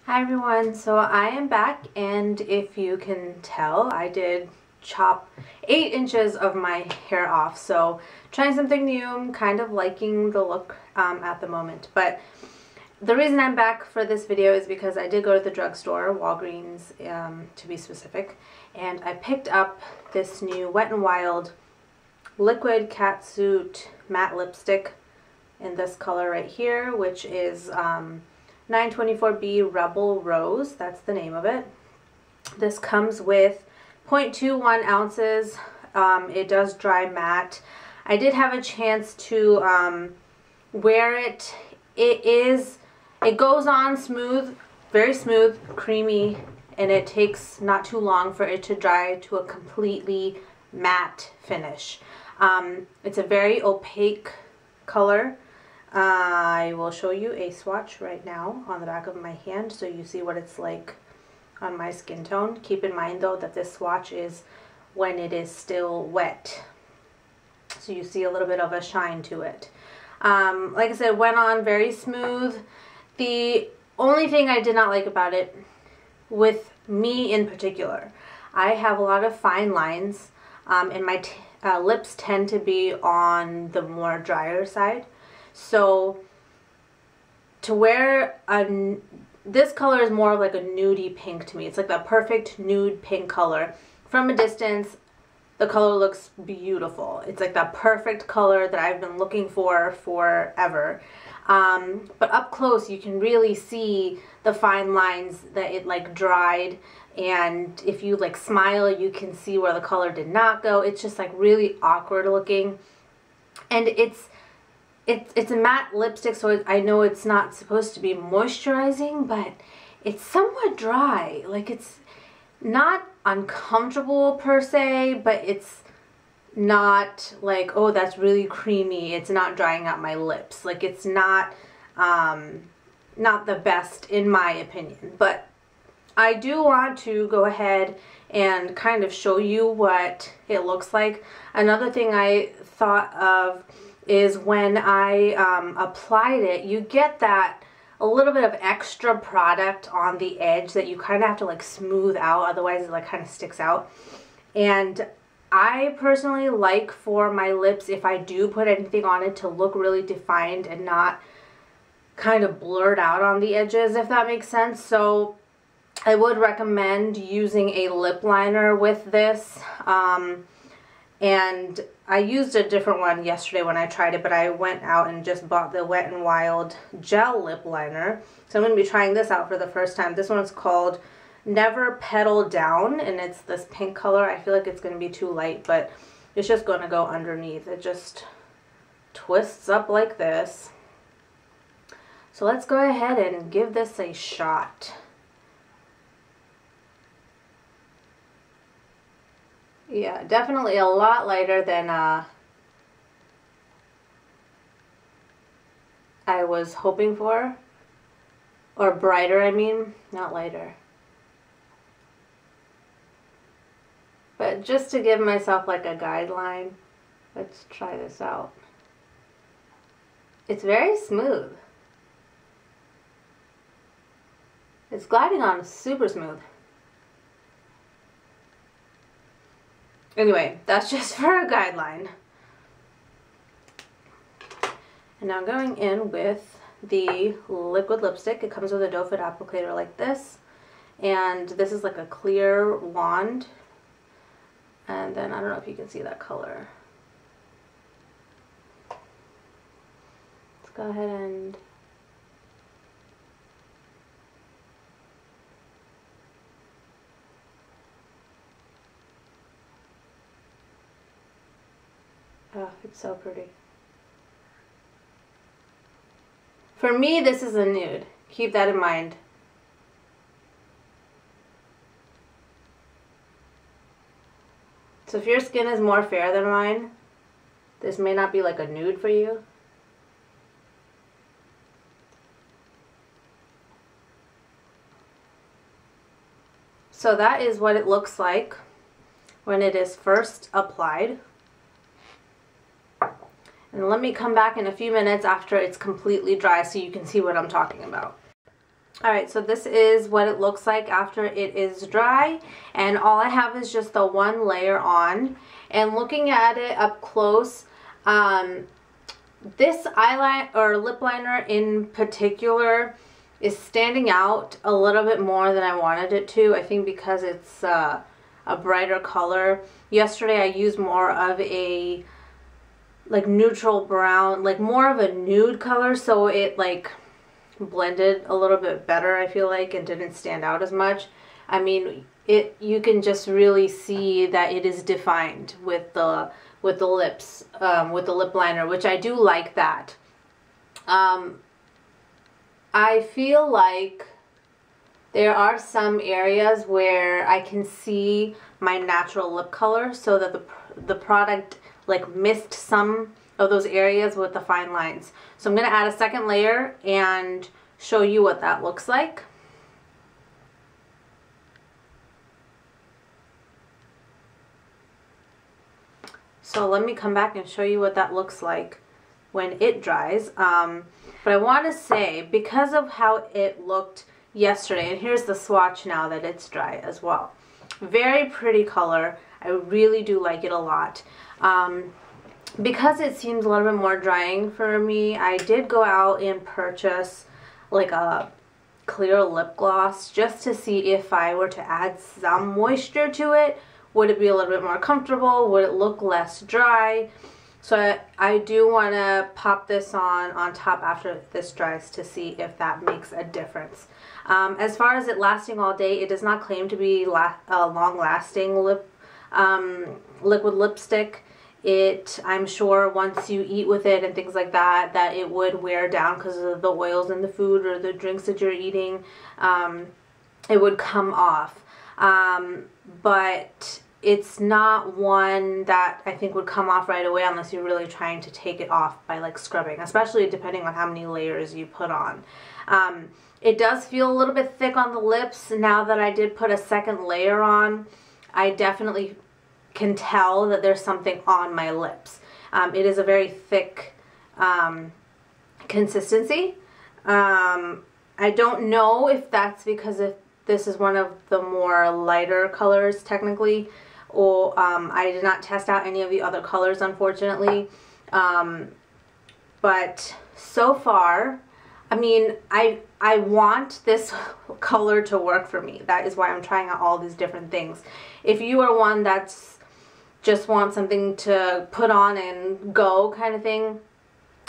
Hi everyone, so I am back, and if you can tell, I did chop 8 inches of my hair off, so trying something new. I'm kind of liking the look at the moment, but the reason I'm back for this video is because I did go to the drugstore, Walgreens to be specific, and I picked up this new Wet n Wild liquid Catsuit matte lipstick in this color right here, which is 924B Rebel Rose. That's the name of it. This comes with 0.21 ounces. It does dry matte. I did have a chance to wear it. It goes on smooth, very smooth, creamy, and it takes not too long for it to dry to a completely matte finish. It's a very opaque color. I will show you a swatch right now on the back of my hand so you see what it's like on my skin tone. Keep in mind though that this swatch is when it is still wet, so you see a little bit of a shine to it. Like I said, went on very smooth. The only thing I did not like about it, with me in particular, I have a lot of fine lines and my lips tend to be on the more drier side. So to wear this color is more like a nudie pink to me. It's like that perfect nude pink color. From a distance, the color looks beautiful. It's like that perfect color that I've been looking for forever. But up close, you can really see the fine lines that it like dried. And if you like smile, you can see where the color did not go. It's just like really awkward looking. And it's a matte lipstick, so I know it's not supposed to be moisturizing, but it's somewhat dry. Like, it's not uncomfortable per se, but it's not like, oh, that's really creamy. It's not drying out my lips. Like, it's not the best in my opinion. But I do want to go ahead and kind of show you what it looks like. Another thing I thought of is when I applied it, you get that a little bit of extra product on the edge that you kind of have to like smooth out, otherwise it like kind of sticks out. And I personally like for my lips, if I do put anything on it, to look really defined and not kind of blurred out on the edges, if that makes sense. So I would recommend using a lip liner with this. And I used a different one yesterday when I tried it, but I went out and just bought the Wet n Wild gel lip liner. So I'm going to be trying this out for the first time. This one's called Never Petal Down, and it's this pink color. I feel like it's going to be too light, but it's just going to go underneath. It just twists up like this. So let's go ahead and give this a shot. Yeah, definitely a lot lighter than I was hoping for. Or brighter, I mean, not lighter. But just to give myself like a guideline, let's try this out. It's very smooth. It's gliding on super smooth. Anyway, that's just for a guideline. And now going in with the liquid lipstick. It comes with a doe foot applicator like this. And this is like a clear wand. And then I don't know if you can see that color. Let's go ahead and oh, it's so pretty. For me, this is a nude. Keep that in mind. So if your skin is more fair than mine, this may not be like a nude for you. So that is what it looks like when it is first applied. And let me come back in a few minutes after it's completely dry so you can see what I'm talking about. Alright, so this is what it looks like after it is dry, and all I have is just the one layer on. And looking at it up close, this eyeliner or lip liner in particular is standing out a little bit more than I wanted it to. I think because it's a brighter color. Yesterday I used more of a like neutral brown, like more of a nude color, so it like blended a little bit better, I feel like, and didn't stand out as much. I mean, you can just really see that it is defined with the lips, with the lip liner, which I do like that. I feel like there are some areas where I can see my natural lip color, so that the product like missed some of those areas with the fine lines. So I'm going to add a second layer and show you what that looks like. So let me come back and show you what that looks like when it dries. But I want to say, because of how it looked yesterday, and here's the swatch now that it's dry as well. Very pretty color. I really do like it a lot. Because it seems a little bit more drying for me, I did go out and purchase like a clear lip gloss just to see if I were to add some moisture to it. Would it be a little bit more comfortable? Would it look less dry? So I do want to pop this on top after this dries to see if that makes a difference. As far as it lasting all day, it does not claim to be a long-lasting liquid lipstick. I'm sure once you eat with it and things like that, that it would wear down because of the oils in the food or the drinks that you're eating. It would come off. But it's not one that I think would come off right away unless you're really trying to take it off by like scrubbing, especially depending on how many layers you put on. It does feel a little bit thick on the lips. Now that I did put a second layer on, I definitely can tell that there's something on my lips. It is a very thick consistency. I don't know if that's because this is one of the more lighter colors technically, or I did not test out any of the other colors, unfortunately. But so far, I mean, I want this color to work for me. That is why I'm trying out all these different things. If you are one that's just want something to put on and go kind of thing,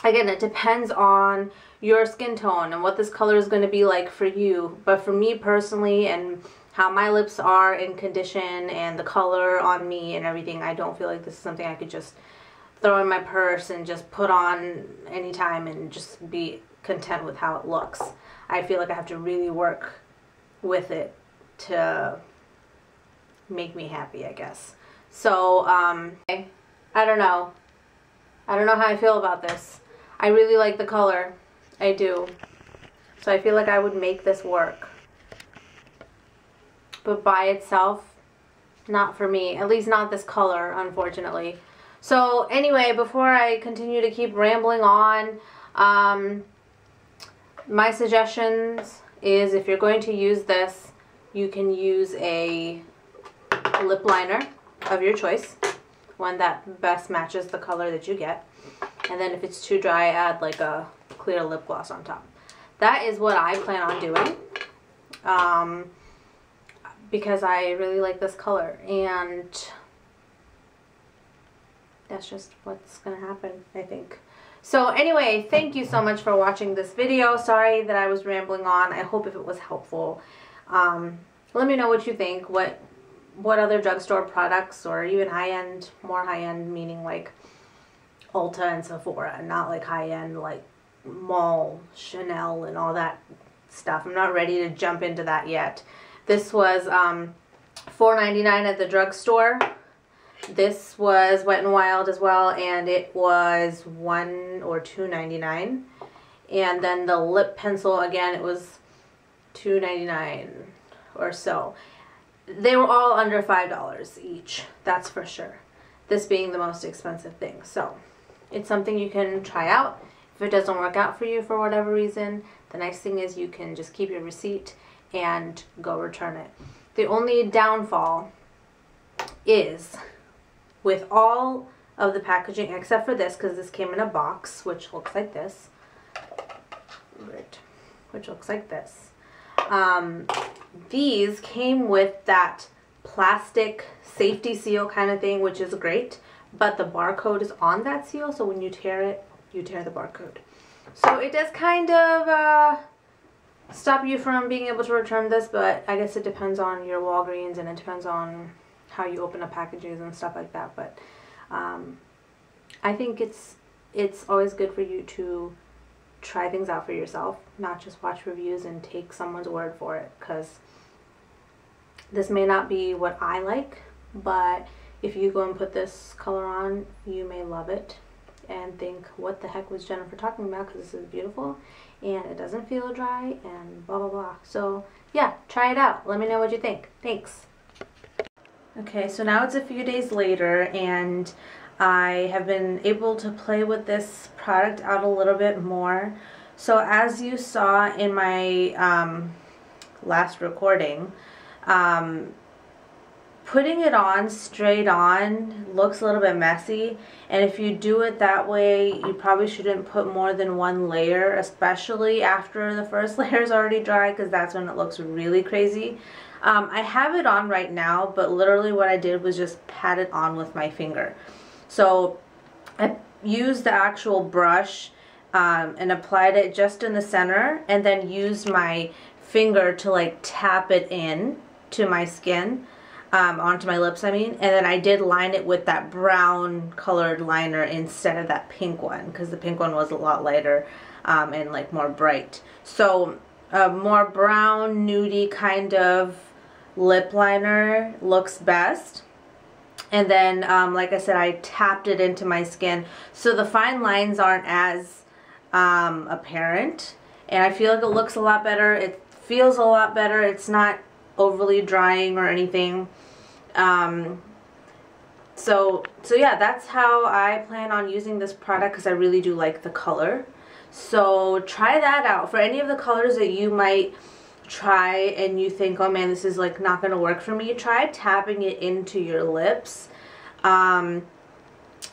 again, it depends on your skin tone and what this color is going to be like for you. But for me personally, and how my lips are in condition and the color on me and everything, I don't feel like this is something I could just throw in my purse and just put on anytime and just be content with how it looks. I feel like I have to really work with it to make me happy, I guess. So, I don't know. I don't know how I feel about this. I really like the color. I do. So I feel like I would make this work. But by itself, not for me. At least not this color, unfortunately. So anyway, before I continue to keep rambling on, my suggestions is, if you're going to use this, you can use a lip liner of your choice, one that best matches the color that you get. And then if it's too dry, add like a clear lip gloss on top. That is what I plan on doing, because I really like this color, and that's just what's gonna happen, I think. So anyway, thank you so much for watching this video. Sorry that I was rambling on. I hope if it was helpful. Let me know what you think. What other drugstore products, or even high-end, more high-end, meaning like Ulta and Sephora, not like high-end like mall, Chanel and all that stuff. I'm not ready to jump into that yet. This was $4.99 at the drugstore. This was Wet n Wild as well, and it was $1 or $2.99. And then the lip pencil, again, it was $2.99 or so. They were all under $5 each, that's for sure. This being the most expensive thing. So it's something you can try out. If it doesn't work out for you for whatever reason, The nice thing is you can just keep your receipt and go return it. The only downfall is with all of the packaging, except for this, because this came in a box, which looks like this. Which looks like this. These came with that plastic safety seal kind of thing, which is great, but the barcode is on that seal, so when you tear it, you tear the barcode. So it does kind of stop you from being able to return this, but I guess it depends on your Walgreens and it depends on how you open up packages and stuff like that. But I think it's always good for you to try things out for yourself, not just watch reviews and take someone's word for it, because this may not be what I like, but if you go and put this color on, you may love it and think, what the heck was Jennifer talking about, because this is beautiful and it doesn't feel dry and blah blah blah. So yeah, try it out. Let me know what you think. Thanks. Okay, so now it's a few days later and I have been able to play with this product out a little bit more. So as you saw in my last recording, putting it on straight on looks a little bit messy, and if you do it that way, you probably shouldn't put more than one layer, especially after the first layer is already dry, because that's when it looks really crazy. I have it on right now, but literally what I did was just pat it on with my finger. So I used the actual brush and applied it just in the center, and then used my finger to like tap it in to my skin, onto my lips I mean, and then I did line it with that brown colored liner instead of that pink one, because the pink one was a lot lighter and like more bright. So a more brown nudie kind of lip liner looks best. And then like I said, I tapped it into my skin so the fine lines aren't as apparent, and I feel like it looks a lot better. It feels a lot better. It's not overly drying or anything. So yeah, that's how I plan on using this product, because I really do like the color. So try that out. For any of the colors that you might try and you think, oh man, this is like not gonna work for me, try tapping it into your lips.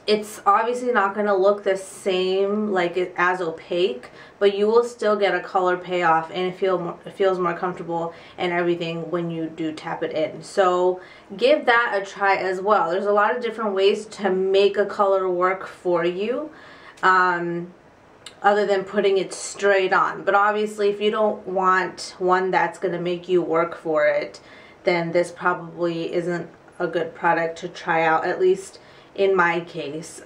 It's obviously not going to look the same, like as opaque, but you will still get a color payoff, and it feels more comfortable and everything when you do tap it in. So give that a try as well. There's a lot of different ways to make a color work for you, other than putting it straight on. But obviously if you don't want one that's going to make you work for it, then this probably isn't a good product to try out, at least in my case.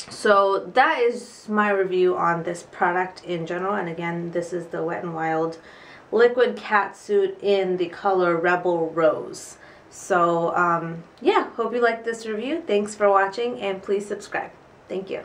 So that is my review on this product in general. And again, this is the Wet n Wild Liquid Catsuit in the color Rebel Rose. So yeah, hope you liked this review. Thanks for watching, and please subscribe. Thank you.